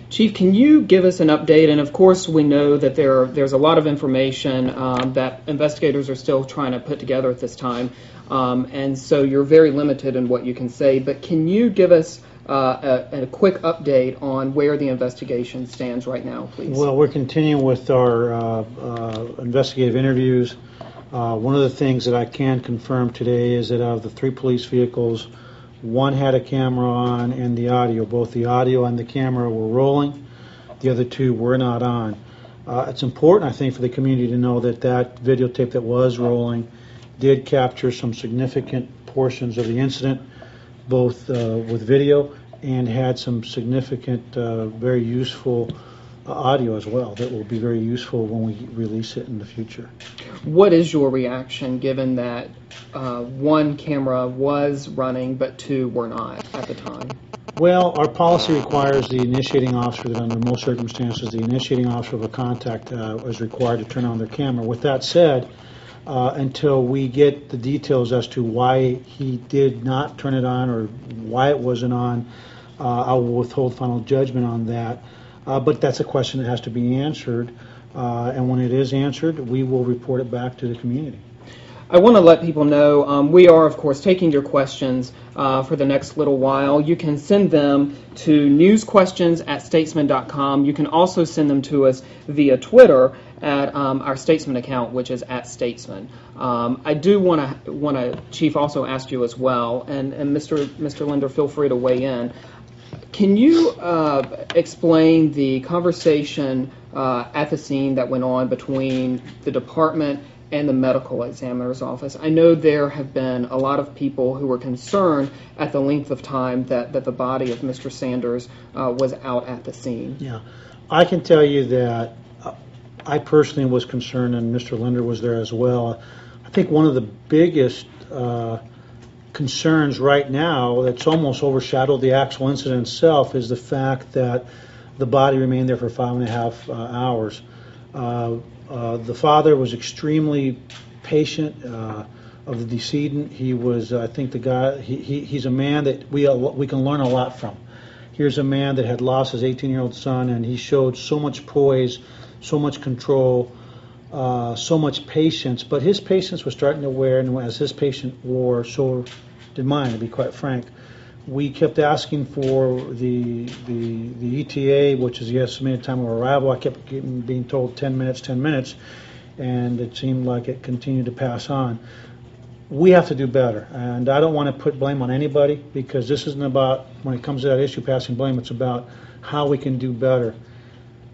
Chief, can you give us an update? And of course, we know that there's a lot of information that investigators are still trying to put together at this time, and so you're very limited in what you can say. But can you give us a quick update on where the investigation stands right now, please? Well, we're continuing with our investigative interviews. One of the things that I can confirm today is that out of the 3 police vehicles, 1 had a camera on and the audio. Both the audio and the camera were rolling. The other 2 were not on. It's important, I think, for the community to know that that videotape that was rolling did capture some significant portions of the incident, both with video, and had some significant, very useful audio as well that will be very useful when we release it in the future. What is your reaction given that 1 camera was running but 2 were not at the time? Well, our policy requires the initiating officer that under most circumstances the initiating officer of a contact is required to turn on their camera. With that said, until we get the details as to why he did not turn it on or why it wasn't on, I will withhold final judgment on that. But that's a question that has to be answered, and when it is answered, we will report it back to the community. I want to let people know we are, of course, taking your questions for the next little while. You can send them to newsquestions@statesman.com. You can also send them to us via Twitter at our Statesman account, which is @Statesman. I do want to, Chief, also ask you as well, and Mr. Linder, feel free to weigh in. Can you explain the conversation at the scene that went on between the department and the medical examiner's office? I know there have been a lot of people who were concerned at the length of time that the body of Mr. Sanders was out at the scene. Yeah, I can tell you that I personally was concerned, and Mr. Linder was there as well. I think one of the biggest concerns right now that's almost overshadowed the actual incident itself is the fact that the body remained there for 5.5 hours. The father was extremely patient of the decedent. He was, I think, the guy. He's a man that we can learn a lot from. Here's a man that had lost his 18-year-old son, and he showed so much poise, so much control, so much patience. But his patience was starting to wear, and as his patience wore, so did mine, to be quite frank. We kept asking for the ETA, which is the estimated time of arrival. I kept being told 10 minutes, and it seemed like it continued to pass on. We have to do better, and I don't want to put blame on anybody, because this isn't about, when it comes to that issue, passing blame. It's about how we can do better.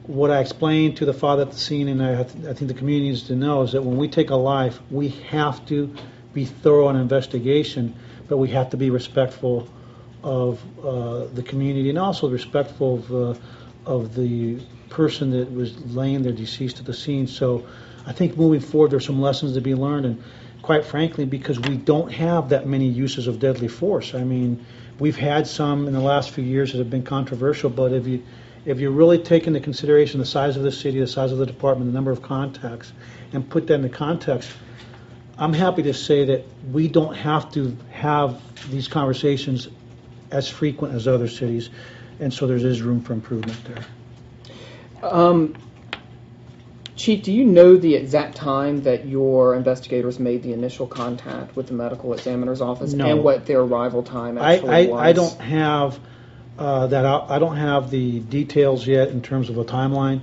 What I explained to the father at the scene, and I think the community needs to know, is that when we take a life, we have to be thorough in investigation, but we have to be respectful of the community, and also respectful of the person that was laying there deceased at the scene. So I think moving forward there's some lessons to be learned, and quite frankly, because we don't have that many uses of deadly force. I mean, we've had some in the last few years that have been controversial, but if you really take into consideration the size of the city, the size of the department, the number of contacts, and put that into context, I'm happy to say that we don't have to have these conversations as frequent as other cities, and so there is room for improvement there. Chief, do you know the exact time that your investigators made the initial contact with the medical examiner's office? No. And what their arrival time actually was? I don't have that. I don't have the details yet in terms of a timeline.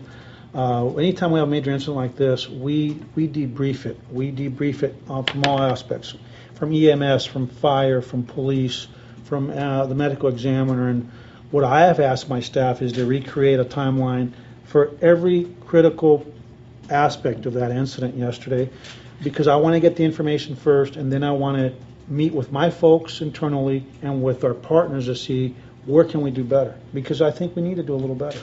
Anytime we have a major incident like this, we debrief it. We debrief it from all aspects, from EMS, from fire, from police, from the medical examiner. And what I have asked my staff is to recreate a timeline for every critical aspect of that incident yesterday, because I want to get the information first, and then I want to meet with my folks internally and with our partners to see where can we do better, because I think we need to do a little better.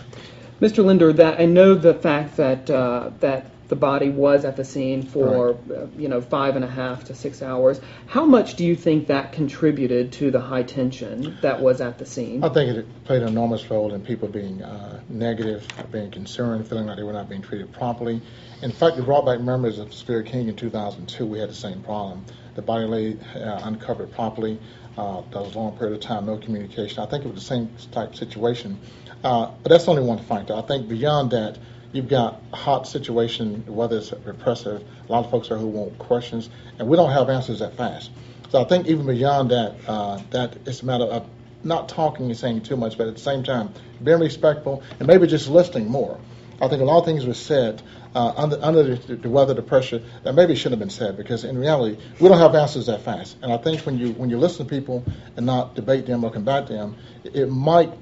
Mr. Linder, that I know the fact that that the body was at the scene for 5.5 to 6 hours. How much do you think that contributed to the high tension that was at the scene? I think it played an enormous role in people being negative, being concerned, feeling like they were not being treated properly. In fact, it brought back memories of Spirit King in 2002. We had the same problem. The body lay uncovered properly. There was a long period of time, no communication. I think it was the same type situation. But that's only one factor. I think beyond that, you've got a hot situation, whether it's repressive. A lot of folks are who want questions, and we don't have answers that fast. So I think even beyond that, that it's a matter of not talking and saying too much, but at the same time, being respectful and maybe just listening more. I think a lot of things were said under the weather, the pressure, that maybe shouldn't have been said, because in reality, we don't have answers that fast. And I think when you listen to people and not debate them or combat them, it might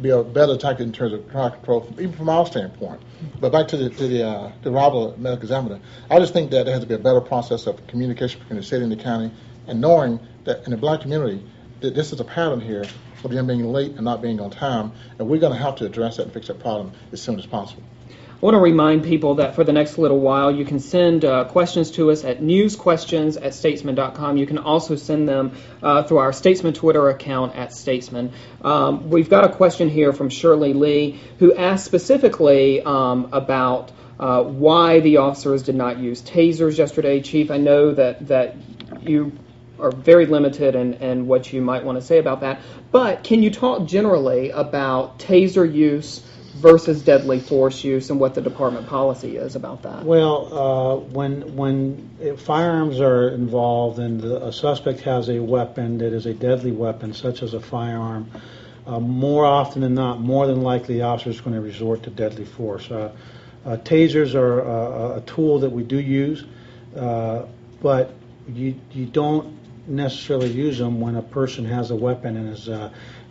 be a better tactic in terms of crowd control, even from our standpoint. But back to the rival medical examiner, I just think that there has to be a better process of communication between the city and the county, and knowing that in the black community, that this is a pattern here of them being late and not being on time, and we're going to have to address that and fix that problem as soon as possible. I want to remind people that for the next little while, you can send questions to us at newsquestions@statesman.com. You can also send them through our Statesman Twitter account @Statesman. We've got a question here from Shirley Lee, who asked specifically about why the officers did not use tasers yesterday. Chief, I know that you are very limited in what you might want to say about that, but can you talk generally about taser use versus deadly force use and what the department policy is about that? Well, when firearms are involved and a suspect has a weapon that is a deadly weapon, such as a firearm, more often than not, more than likely, the officer is going to resort to deadly force. Tasers are a tool that we do use, but you don't necessarily use them when a person has a weapon and is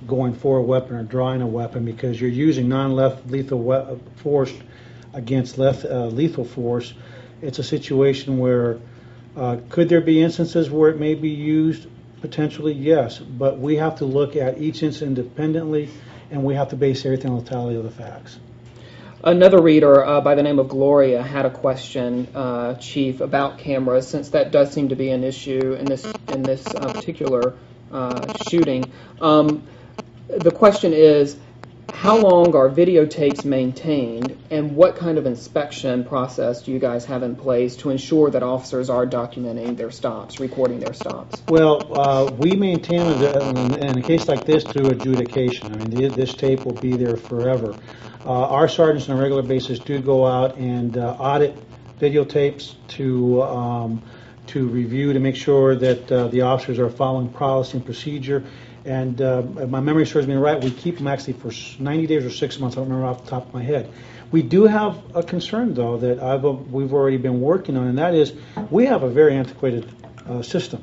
going for a weapon or drawing a weapon, because you're using non-lethal force against lethal force. It's a situation where could there be instances where it may be used? Potentially, yes, but we have to look at each incident independently, and we have to base everything on the totality of the facts. Another reader by the name of Gloria had a question, Chief, about cameras, since that does seem to be an issue in this particular shooting. The question is, how long are videotapes maintained, and what kind of inspection process do you guys have in place to ensure that officers are documenting their stops, recording their stops? Well, we maintain in a case like this through adjudication. I mean, this tape will be there forever. Our sergeants on a regular basis do go out and audit videotapes to review, to make sure that the officers are following policy and procedure. And if my memory serves me right, we keep them actually for 90 days or 6 months. I don't remember off the top of my head. We do have a concern, though, that we've already been working on, and that is we have a very antiquated system.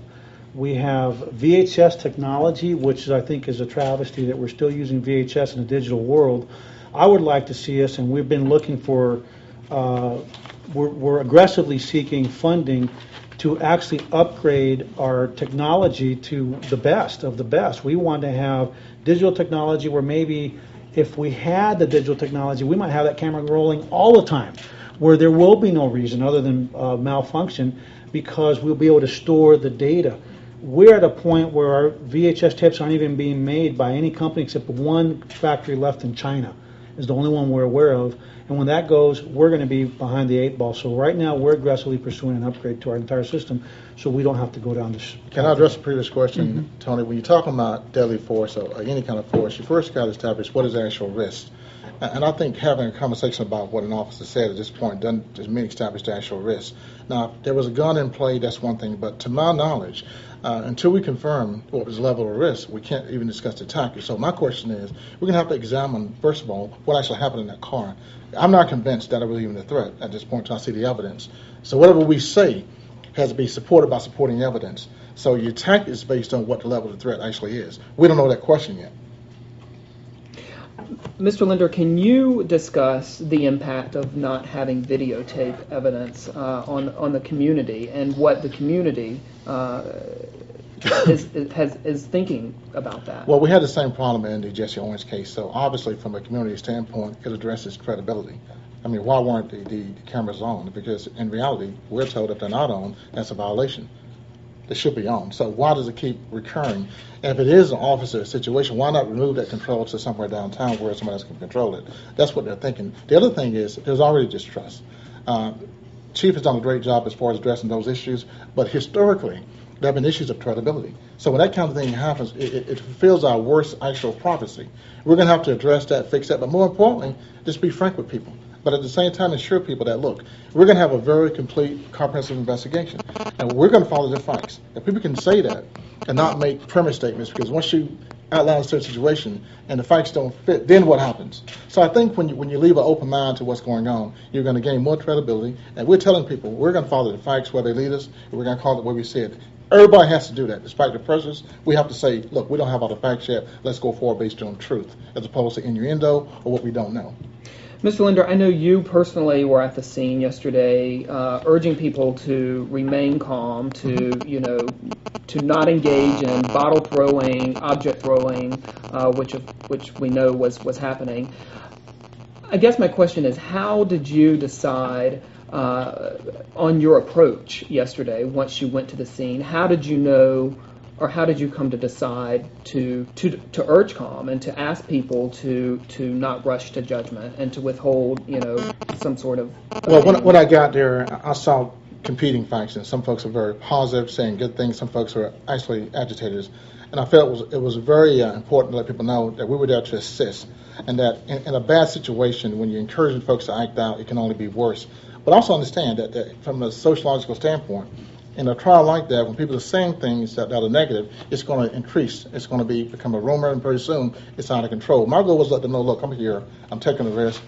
We have VHS technology, which I think is a travesty that we're still using VHS in a digital world. I would like to see us, and we've been looking for, we're aggressively seeking funding to actually upgrade our technology to the best of the best. We want to have digital technology where maybe if we had the digital technology, we might have that camera rolling all the time, where there will be no reason other than malfunction, because we'll be able to store the data. We're at a point where our VHS tapes aren't even being made by any company except one factory left in China. Is the only one we're aware of. And when that goes, we're going to be behind the 8 ball. So right now, we're aggressively pursuing an upgrade to our entire system so we don't have to go down this. Can I address the previous question, Tony? When you're talking about deadly force or any kind of force, you first got to establish what is the actual risk. And I think having a conversation about what an officer said at this point doesn't just mean establish the actual risk. Now, if there was a gun in play, that's one thing. But to my knowledge, until we confirm what was the level of risk, we can't even discuss the tactics. So my question is, we're going to have to examine, first of all, what actually happened in that car. I'm not convinced that it was even a threat at this point until I see the evidence. So whatever we say has to be supported by supporting evidence. So your tactic is based on what the level of the threat actually is. We don't know that question yet. Mr. Linder, can you discuss the impact of not having videotape evidence on the community, and what the community is thinking about that? Well, we had the same problem in the Jesse Owens case. So obviously, from a community standpoint, it addresses credibility. I mean, why weren't the cameras on? Because in reality, we're told if they're not on, that's a violation. They should be on. So why does it keep recurring? And if it is an officer situation, why not remove that control to somewhere downtown where somebody else can control it? That's what they're thinking. The other thing is there's already distrust. Chief has done a great job as far as addressing those issues, but historically, there have been issues of credibility. So when that kind of thing happens, it fulfills our worst actual prophecy. We're going to have to address that, fix that, but more importantly, just be frank with people. But at the same time, assure people that, look, we're going to have a very complete, comprehensive investigation, and we're going to follow the facts. If people can say that and not make premise statements, because once you outline a certain situation and the facts don't fit, then what happens? So I think when you leave an open mind to what's going on, you're going to gain more credibility, and we're telling people we're going to follow the facts where they lead us, and we're going to call it where we see it. Everybody has to do that. Despite the pressures, we have to say, look, we don't have all the facts yet. Let's go forward based on truth, as opposed to innuendo or what we don't know. Mr. Linder, I know you personally were at the scene yesterday, urging people to remain calm, to not engage in bottle throwing, object throwing, which we know was happening. I guess my question is, how did you decide on your approach yesterday once you went to the scene? How did you know, or how did you come to decide to urge calm and to ask people to not rush to judgment and to withhold, some sort of... Well, when I got there, I saw competing factions. Some folks are very positive, saying good things. Some folks are actually agitators. And I felt it was very important to let people know that we were there to assist, and that in a bad situation, when you're encouraging folks to act out, it can only be worse. But also understand that from a sociological standpoint, in a trial like that, when people are saying things that are negative, it's going to increase. It's going to become a rumor, and pretty soon it's out of control. My goal was to let them know, look, I'm here, I'm taking a risk.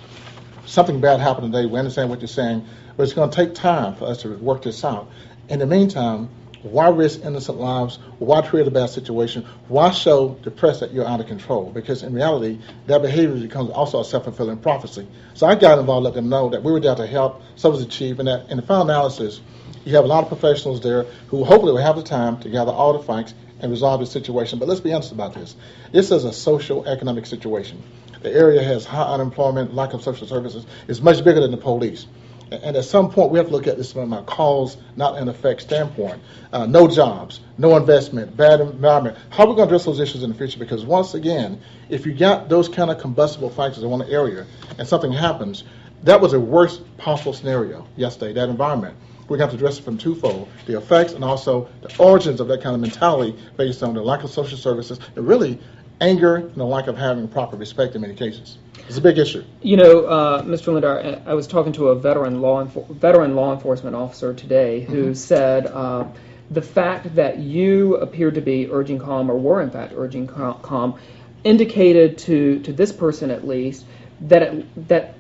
Something bad happened today, we understand what you're saying, but it's going to take time for us to work this out. In the meantime, why risk innocent lives? Why create a bad situation? Why show the press that you're out of control? Because in reality, their behavior becomes also a self-fulfilling prophecy. So I got involved, let them know that we were there to help, so was achieved, and that in the final analysis, you have a lot of professionals there who hopefully will have the time to gather all the facts and resolve the situation. But let's be honest about this. This is a social economic situation. The area has high unemployment, lack of social services. It's much bigger than the police. And at some point, we have to look at this from a cause, not an effect standpoint. No jobs, no investment, bad environment. How are we going to address those issues in the future? Because once again, if you got those kind of combustible factors in one area and something happens, that was the worst possible scenario yesterday, that environment. We're going to have to address it from twofold, the effects and also the origins of that kind of mentality based on the lack of social services and really anger and the lack of having proper respect in many cases. It's a big issue. Mr. Linder, I was talking to a veteran law enforcement officer today who said the fact that you appeared to be urging calm, or were in fact urging calm, indicated to this person at least that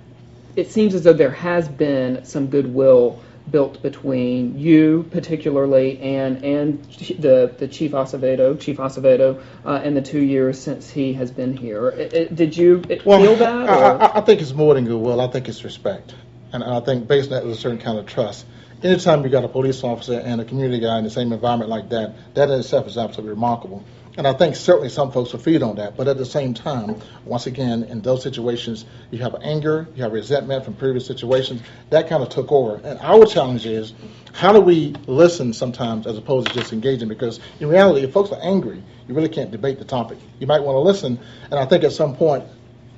it seems as though there has been some goodwill built between you particularly and the Chief Acevedo, in the 2 years since he has been here. Did you feel that? I think it's more than goodwill. I think it's respect. And I think based on that, there's a certain kind of trust. Anytime you got a police officer and a community guy in the same environment like that, that in itself is absolutely remarkable. And I think certainly some folks will feed on that. But at the same time, once again, in those situations, you have anger, you have resentment from previous situations. That kind of took over. And our challenge is, how do we listen sometimes as opposed to just engaging? Because in reality, if folks are angry, you really can't debate the topic. You might want to listen. And I think at some point,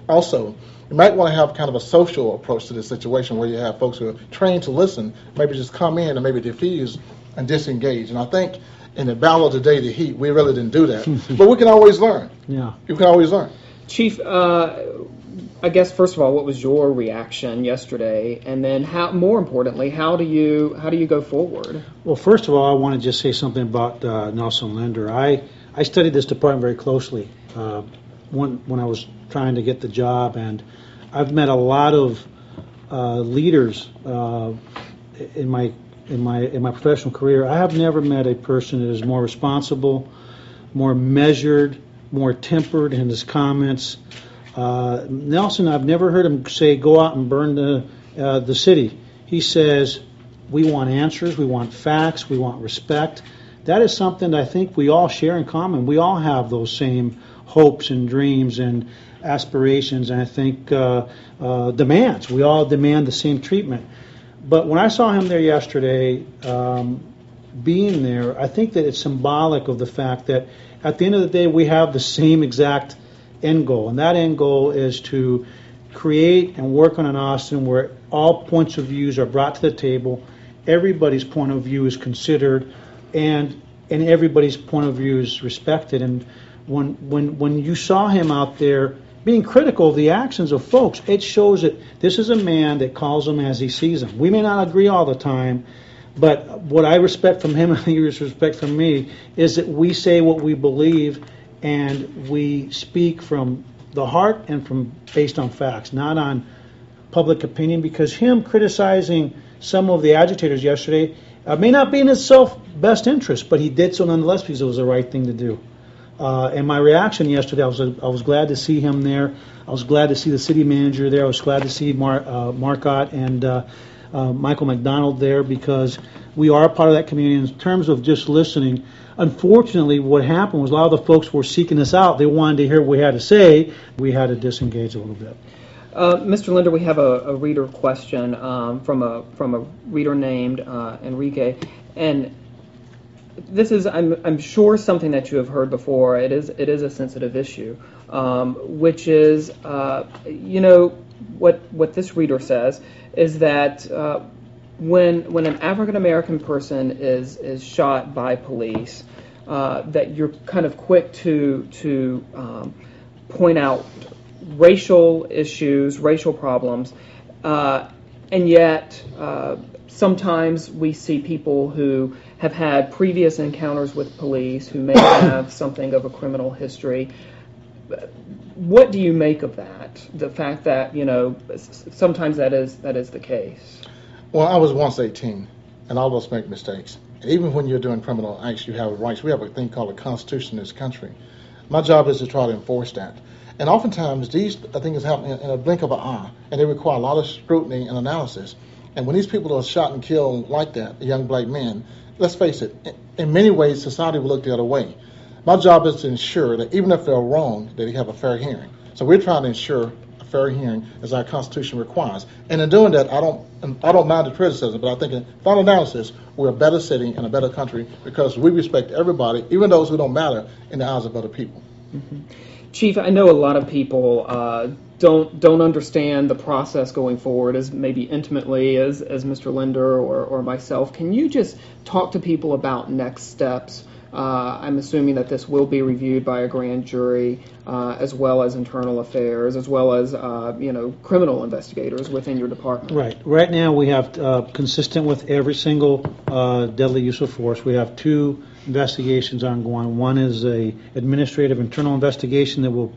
also, you might want to have kind of a social approach to this situation where you have folks who are trained to listen, maybe just come in and maybe diffuse and disengage. And I think in the battle of the day, the heat, we really didn't do that. But we can always learn. Yeah. You can always learn. Chief, I guess first of all, what was your reaction yesterday, and then more importantly, how do you go forward? Well, first of all, I want to just say something about Nelson Linder. I studied this department very closely when I was trying to get the job, and I've met a lot of leaders in my professional career. I have never met a person that is more responsible, more measured, more tempered in his comments. Nelson, I've never heard him say, go out and burn the city. He says, we want answers, we want facts, we want respect. That is something that I think we all share in common. We all have those same hopes and dreams and aspirations, and I think demands. We all demand the same treatment. But when I saw him there yesterday, being there, I think that it's symbolic of the fact that at the end of the day, we have the same exact end goal. And that end goal is to create and work on an Austin where all points of views are brought to the table, everybody's point of view is considered, and and everybody's point of view is respected. And when you saw him out there being critical of the actions of folks, it shows that this is a man that calls them as he sees them. We may not agree all the time, but what I respect from him and he respect from me is that we say what we believe and we speak from the heart and from based on facts, not on public opinion. Because him criticizing some of the agitators yesterday may not be in his best interest, but he did so nonetheless because it was the right thing to do. And my reaction yesterday, I was glad to see him there. I was glad to see the city manager there. I was glad to see Marcotte and Michael McDonald there, because we are a part of that community. In terms of just listening, unfortunately, what happened was a lot of the folks were seeking us out. They wanted to hear what we had to say. We had to disengage a little bit. Mr. Linder, we have a reader question from a reader named Enrique, and this is, I'm sure, something that you have heard before. It is a sensitive issue, which is, what this reader says is that when an African American person is shot by police, that you're kind of quick to point out racial issues, racial problems, and yet sometimes we see people who have had previous encounters with police, who may have something of a criminal history. What do you make of that? The fact that, sometimes that is the case. Well, I was once 18, and all of us make mistakes. Even when you're doing criminal acts, you have rights. We have a thing called a constitution in this country. My job is to try to enforce that. And oftentimes, these things happen in a blink of an eye, and they require a lot of scrutiny and analysis. And when these people are shot and killed like that, young black men, let's face it, in many ways, society will look the other way. My job is to ensure that even if they're wrong, that they have a fair hearing. So we're trying to ensure a fair hearing as our Constitution requires. And in doing that, I don't mind the criticism, but I think in final analysis, we're a better city and a better country because we respect everybody, even those who don't matter in the eyes of other people. Mm-hmm. Chief, I know a lot of people don't understand the process going forward as maybe intimately as Mr. Linder or myself. Can you just talk to people about next steps? I'm assuming that this will be reviewed by a grand jury, as well as internal affairs, as well as criminal investigators within your department. Right. Right now we have, consistent with every single deadly use of force, we have 2 investigations ongoing. One is a administrative internal investigation that will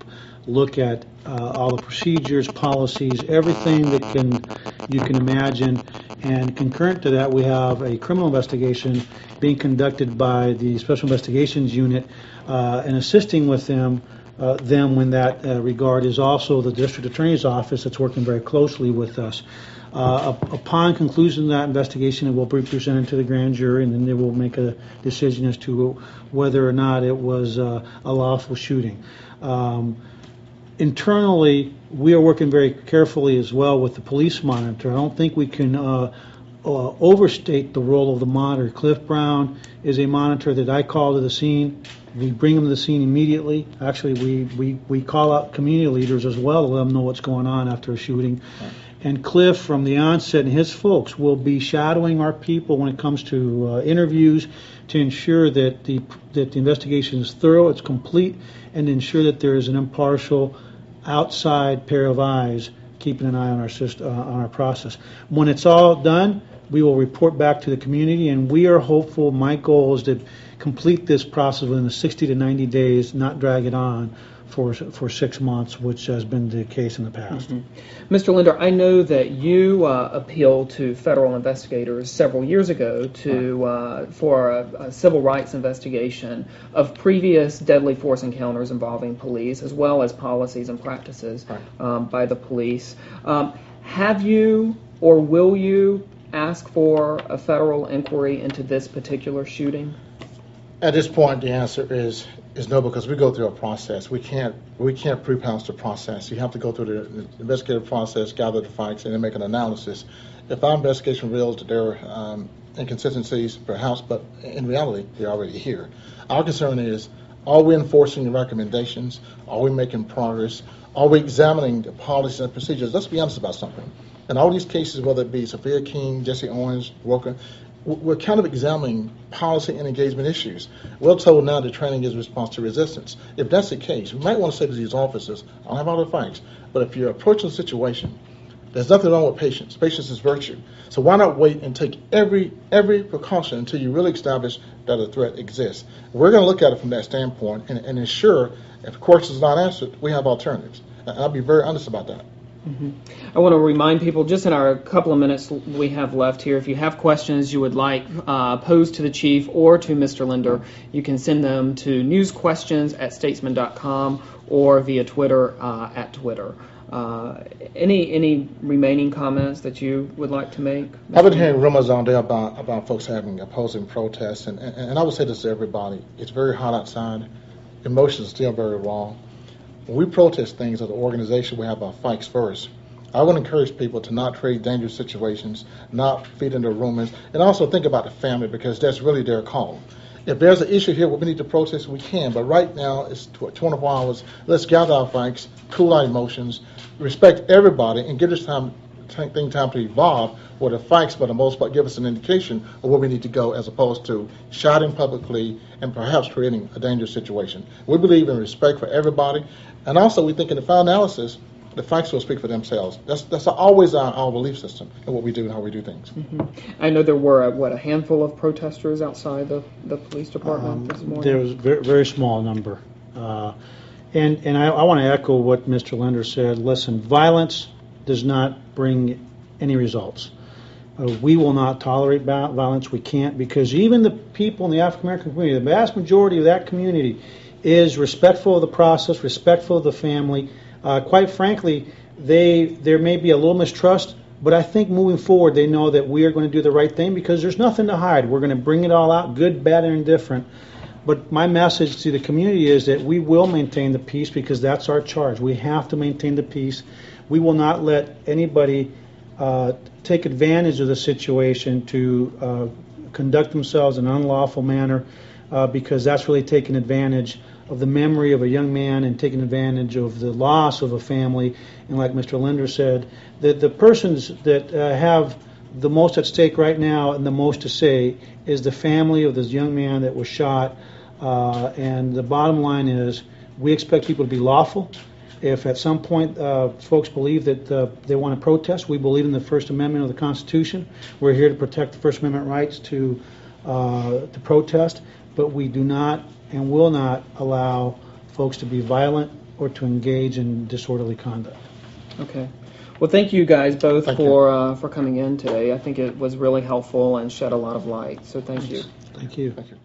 look at all the procedures, policies, everything that you can imagine. And concurrent to that, we have a criminal investigation being conducted by the Special Investigations Unit, and assisting with them in that regard is also the District Attorney's Office that's working very closely with us. Upon conclusion of that investigation, it will be presented to the grand jury, and then they will make a decision as to whether or not it was a lawful shooting. Internally, we are working very carefully as well with the police monitor. I don't think we can overstate the role of the monitor. Cliff Brown is a monitor that I call to the scene. We bring him to the scene immediately. Actually, we call out community leaders as well to let them know what's going on after a shooting. And Cliff, from the onset, and his folks will be shadowing our people when it comes to interviews to ensure that the investigation is thorough, it's complete, and ensure that there is an impartial outside pair of eyes keeping an eye on our system, on our process. When it's all done, we will report back to the community, and we are hopeful. My goal is to complete this process within the 60 to 90 days, not drag it on for 6 months, which has been the case in the past. Mm-hmm. Mr. Linder, I know that you appealed to federal investigators several years ago for a civil rights investigation of previous deadly force encounters involving police, as well as policies and practices by the police. Have you or will you ask for a federal inquiry into this particular shooting? At this point, the answer is no, because we go through a process. We can't pre-pounce the process. You have to go through the investigative process, gather the facts, and then make an analysis. If our investigation reveals that there are inconsistencies, perhaps, but in reality, they're already here. Our concern is, are we enforcing the recommendations? Are we making progress? Are we examining the policies and procedures? Let's be honest about something. In all these cases, whether it be Sophia King, Jesse Owens, Walker, we're kind of examining policy and engagement issues. We're told now that training is a response to resistance. If that's the case, we might want to say to these officers, I don't have all the facts, but if you're approaching a situation, there's nothing wrong with patience. Patience is virtue. So why not wait and take every precaution until you really establish that a threat exists? We're going to look at it from that standpoint and ensure if questions are not answered, we have alternatives. And I'll be very honest about that. I want to remind people, just in our couple of minutes we have left here, if you have questions you would like posed to the Chief or to Mr. Linder, you can send them to newsquestions@statesman.com or via Twitter at Twitter. Any remaining comments that you would like to make? I've been hearing rumors all day about folks having opposing protests, and I would say this to everybody. It's very hot outside. Emotions are still very raw. When we protest things as an organization, we have our fights first. I would encourage people to not create dangerous situations, not feed into rumors, and also think about the family because that's really their call. If there's an issue here where we need to protest, we can, but right now it's 24 hours. Let's gather our fights, cool our emotions, respect everybody, and give this time to evolve where the fights, for the most part, give us an indication of where we need to go as opposed to shouting publicly and perhaps creating a dangerous situation. We believe in respect for everybody, and also we think in the final analysis, the facts will speak for themselves. That's always our belief system in what we do and how we do things. I know there were, a handful of protesters outside the police department this morning? There was a very, very small number. And I want to echo what Mr. Linder said. Listen, violence does not bring any results. We will not tolerate violence. We can't, because even the people in the African American community, the vast majority of that community is respectful of the process, respectful of the family. Quite frankly, there may be a little mistrust, but I think moving forward they know that we are going to do the right thing because there's nothing to hide. We're going to bring it all out, good, bad, and indifferent. But my message to the community is that we will maintain the peace because that's our charge. We have to maintain the peace. We will not let anybody take advantage of the situation to conduct themselves in an unlawful manner because that's really taking advantage of the memory of a young man and taking advantage of the loss of a family. And like Mr. Linder said, the persons that have the most at stake right now and the most to say is the family of this young man that was shot. And the bottom line is we expect people to be lawful. If at some point folks believe that they want to protest, we believe in the First Amendment of the Constitution. We're here to protect the First Amendment rights to protest, but we do not and will not allow folks to be violent or to engage in disorderly conduct. Okay. Well, thank you guys both for coming in today. I think it was really helpful and shed a lot of light. So thank you. Thank you. Thank you.